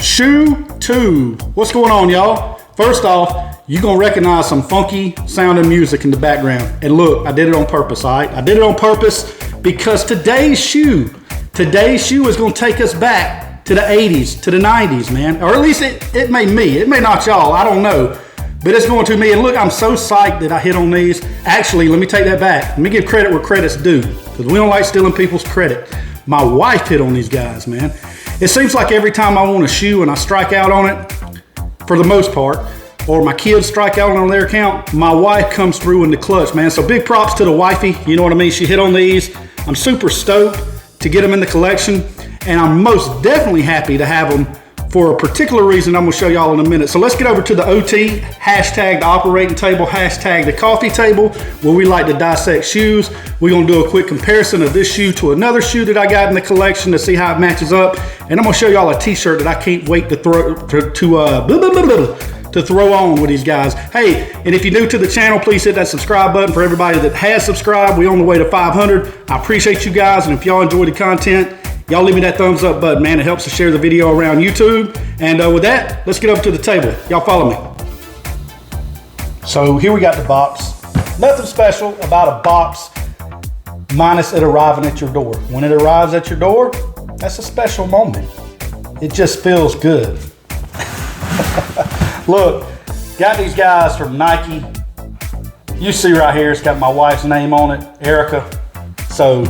Shoe tube. What's going on, y'all? First off, you're gonna recognize some funky sounding music in the background. And look, I did it on purpose, all right? I did it on purpose because today's shoe is gonna take us back to the 80s, to the 90s, man. Or at least it may me. It may not y'all, I don't know. But it's going to me. And look, I'm so psyched that I hit on these. Actually, let me take that back. Let me give credit where credit's due, because we don't like stealing people's credit. My wife hit on these guys, man. It seems like every time I want a shoe and I strike out on it, for the most part, or my kids strike out on their account, my wife comes through in the clutch, man. So big props to the wifey, you know what I mean? She hit on these. I'm super stoked to get them in the collection, and I'm most definitely happy to have them for a particular reason I'm gonna show y'all in a minute. So let's get over to the OT, hashtag the operating table, hashtag the coffee table, where we like to dissect shoes. We're gonna do a quick comparison of this shoe to another shoe that I got in the collection to see how it matches up. And I'm gonna show y'all a t-shirt that I can't wait to throw on with these guys. Hey, and if you're new to the channel, please hit that subscribe button. For everybody that has subscribed, we're on the way to 500. I appreciate you guys, and if y'all enjoy the content, y'all leave me that thumbs up button, man. It helps to share the video around YouTube. And with that, let's get up to the table. Y'all follow me. So here we got the box. Nothing special about a box minus it arriving at your door. When it arrives at your door, that's a special moment. It just feels good. Look, got these guys from Nike. You see right here, it's got my wife's name on it, Erica. So,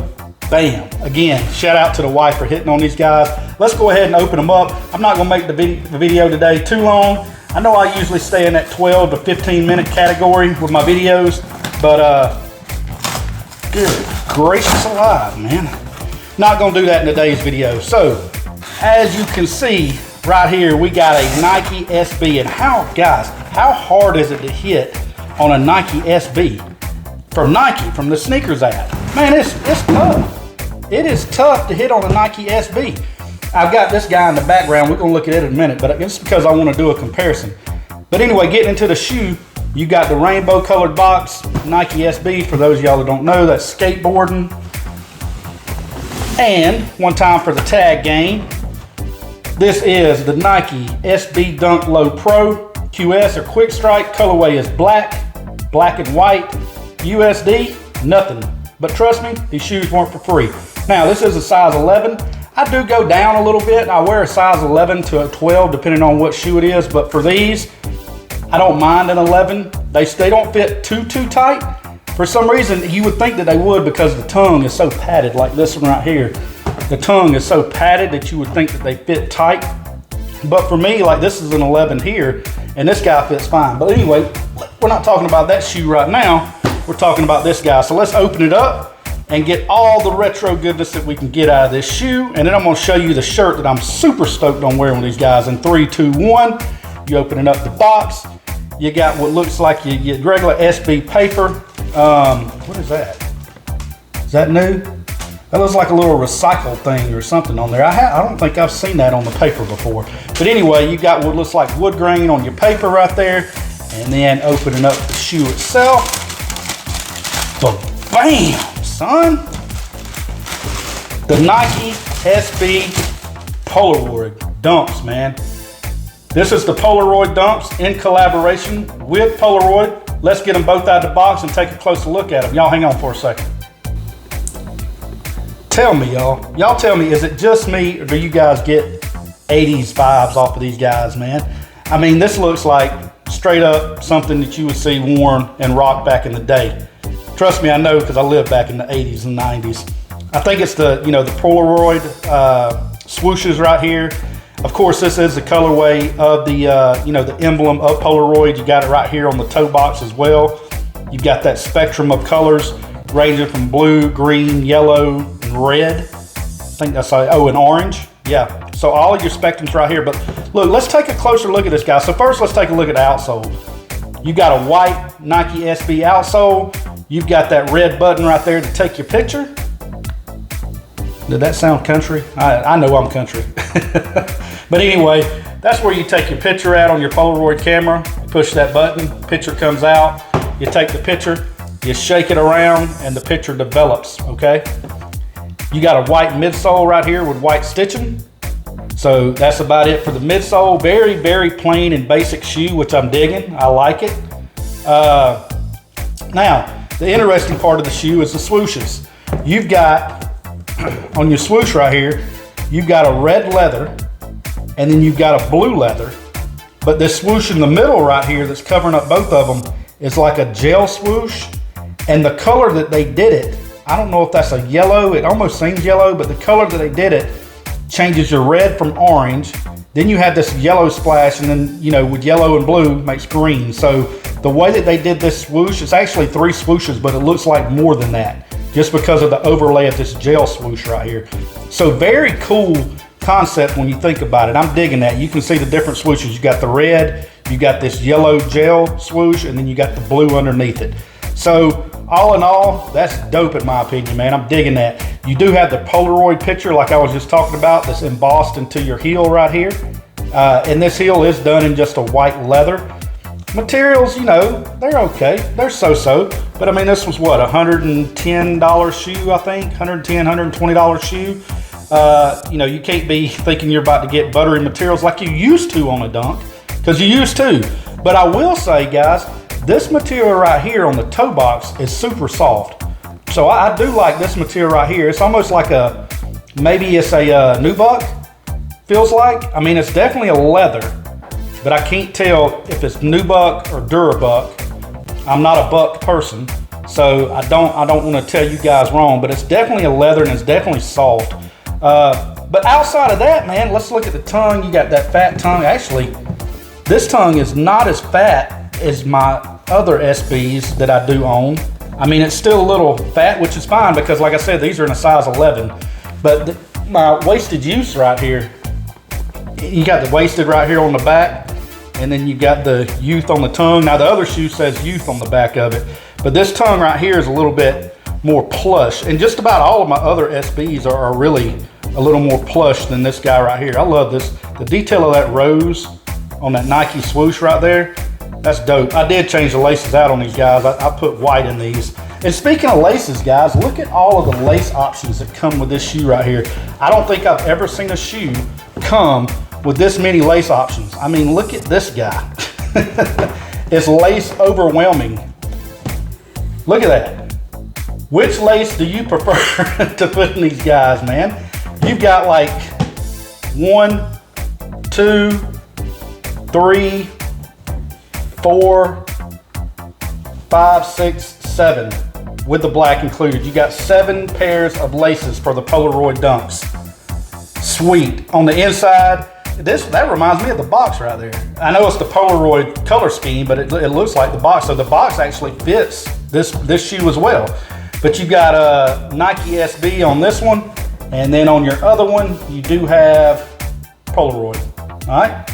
bam. Again, shout out to the wife for hitting on these guys. Let's go ahead and open them up. I'm not gonna make the video today too long. I know I usually stay in that 12 to 15 minute category with my videos, but good gracious alive, man. Not gonna do that in today's video. So, as you can see right here, we got a Nike SB. And guys, how hard is it to hit on a Nike SB? From Nike, from the sneakers ad. Man, it's tough. It is tough to hit on a Nike SB. I've got this guy in the background. We're gonna look at it in a minute, but it's because I wanna do a comparison. But anyway, getting into the shoe, you got the rainbow colored box, Nike SB. For those of y'all that don't know, that's skateboarding. And one time for the tag game, this is the Nike SB Dunk Low Pro QS or Quick Strike. Colorway is black and white. USD, nothing. But trust me, these shoes weren't for free. Now, this is a size 11. I do go down a little bit. I wear a size 11 to a 12, depending on what shoe it is. But for these, I don't mind an 11. They don't fit too tight. For some reason, you would think that they would because the tongue is so padded, like this one right here. The tongue is so padded that you would think that they fit tight. But for me, like this is an 11 here, and this guy fits fine. But anyway, we're not talking about that shoe right now. We're talking about this guy. So let's open it up and get all the retro goodness that we can get out of this shoe. And then I'm gonna show you the shirt that I'm super stoked on wearing with these guys in 3, 2, 1. You opening up the box. You got what looks like you get regular SB paper. What is that? Is that new? That looks like a little recycle thing or something on there. I don't think I've seen that on the paper before. But anyway, you got what looks like wood grain on your paper right there. And then opening up the shoe itself. So bam, son. The Nike SB Polaroid Dunks, man. This is the Polaroid Dunks in collaboration with Polaroid. Let's get them both out of the box and take a closer look at them. Y'all hang on for a second. Tell me, y'all tell me, is it just me or do you guys get 80s vibes off of these guys, man? I mean, this looks like straight up something that you would see worn and rocked back in the day. Trust me, I know, because I lived back in the 80s and 90s. I think it's the Polaroid swooshes right here. Of course, this is the colorway of the the emblem of Polaroid. You got it right here on the toe box as well. You've got that spectrum of colors ranging from blue, green, yellow, and red. I think that's and orange. Yeah, so all of your spectrums right here. But look, let's take a closer look at this guy. So first, let's take a look at the outsole. You got a white Nike SB outsole. You've got that red button right there to take your picture. Did that sound country? I know I'm country. But anyway, that's where you take your picture at on your Polaroid camera. You push that button, picture comes out. You take the picture, you shake it around, and the picture develops, okay? You got a white midsole right here with white stitching. So that's about it for the midsole. Very, very plain and basic shoe, which I'm digging. I like it. Now, the interesting part of the shoe is the swooshes. You've got, on your swoosh right here, you've got a red leather, and then you've got a blue leather. But this swoosh in the middle right here that's covering up both of them is like a gel swoosh. And the color that they did it, I don't know if that's a yellow, it almost seems yellow, but the color that they did it changes your red from orange. Then you have this yellow splash, and then, you know, with yellow and blue makes green. So the way that they did this swoosh, it's actually 3 swooshes, but it looks like more than that, just because of the overlay of this gel swoosh right here. So very cool concept when you think about it. I'm digging that. You can see the different swooshes. You got the red, you got this yellow gel swoosh, and then you got the blue underneath it. So all in all, that's dope in my opinion, man. I'm digging that. You do have the Polaroid picture like I was just talking about that's embossed into your heel right here. And this heel is done in just a white leather. Materials, you know, they're okay. They're so-so. But I mean, this was what, $110 shoe, I think? $110, $120 shoe. You know, you can't be thinking you're about to get buttery materials like you used to on a dunk, because you used to. But I will say, guys, this material right here on the toe box is super soft. So I do like this material right here. It's almost like a, maybe it's a nubuck, feels like. I mean, it's definitely a leather, but I can't tell if it's nubuck or durabuck. I'm not a buck person, so I don't want to tell you guys wrong, but it's definitely a leather and it's definitely soft. But outside of that, man, let's look at the tongue. You got that fat tongue. Actually, this tongue is not as fat as my other SBs that I do own. I mean, it's still a little fat, which is fine because, like I said, these are in a size 11. But my wasted use right here, you got the wasted right here on the back, and then you got the youth on the tongue. Now, the other shoe says youth on the back of it, but this tongue right here is a little bit more plush. And just about all of my other SBs are really a little more plush than this guy right here. I love this. The detail of that rose on that Nike swoosh right there, that's dope. I did change the laces out on these guys. I put white in these. And speaking of laces, guys, look at all of the lace options that come with this shoe right here. I don't think I've ever seen a shoe come with this many lace options. I mean, look at this guy. It's lace overwhelming. Look at that. Which lace do you prefer to put in these guys, man? You've got like 1, 2, 3, 4, 5, 6, 7 with the black included. You got 7 pairs of laces for the Polaroid dunks. Sweet. On the inside, that reminds me of the box right there. I know it's the Polaroid color scheme, but it looks like the box. So the box actually fits this shoe as well. But you got a Nike SB on this one, and then on your other one, you do have Polaroid. All right.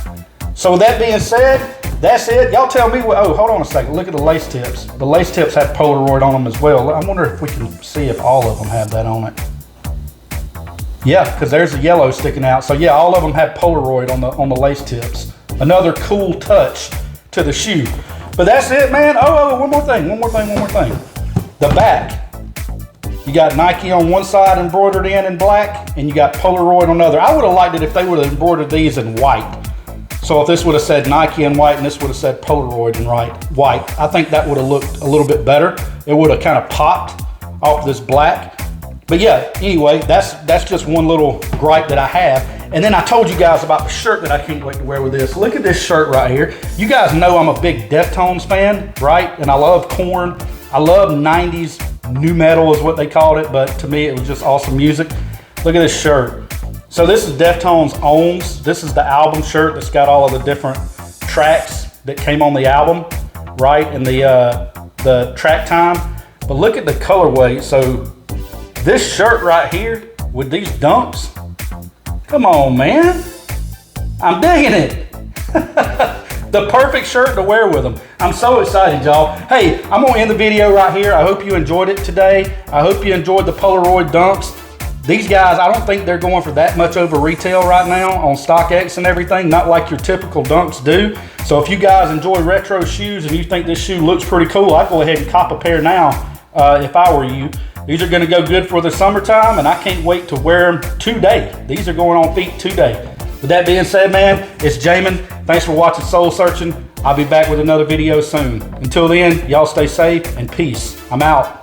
So with that being said, that's it. Y'all tell me what, oh, hold on a second. Look at the lace tips. The lace tips have Polaroid on them as well. I wonder if we can see if all of them have that on it. Yeah, because there's a yellow sticking out. So yeah, all of them have Polaroid on the lace tips. Another cool touch to the shoe. But that's it, man. Oh, one more thing. The back. You got Nike on one side embroidered in black, and you got Polaroid on the other. I would have liked it if they would have embroidered these in white. So if this would have said Nike in white and this would have said Polaroid in white, I think that would have looked a little bit better. It would have kind of popped off this black. But yeah, anyway, that's just one little gripe that I have. And then I told you guys about the shirt that I can't wait to wear with this. Look at this shirt right here. You guys know I'm a big Deftones fan, right? And I love Korn. I love 90s nu metal is what they called it, but to me it was just awesome music. Look at this shirt. So this is Deftones Ohms. This is the album shirt that's got all of the different tracks that came on the album, right? And the track time. But look at the colorway. So this shirt right here with these dunks, come on, man. I'm digging it. The perfect shirt to wear with them. I'm so excited, y'all. Hey, I'm gonna end the video right here. I hope you enjoyed it today. I hope you enjoyed the Polaroid dunks. These guys, I don't think they're going for that much over retail right now on StockX and everything, not like your typical dunks do. So if you guys enjoy retro shoes and you think this shoe looks pretty cool, I'd go ahead and cop a pair now if I were you. These are gonna go good for the summertime, and I can't wait to wear them today. These are going on feet today. With that being said, man, it's Jamin. Thanks for watching Soul Searching. I'll be back with another video soon. Until then, y'all stay safe and peace. I'm out.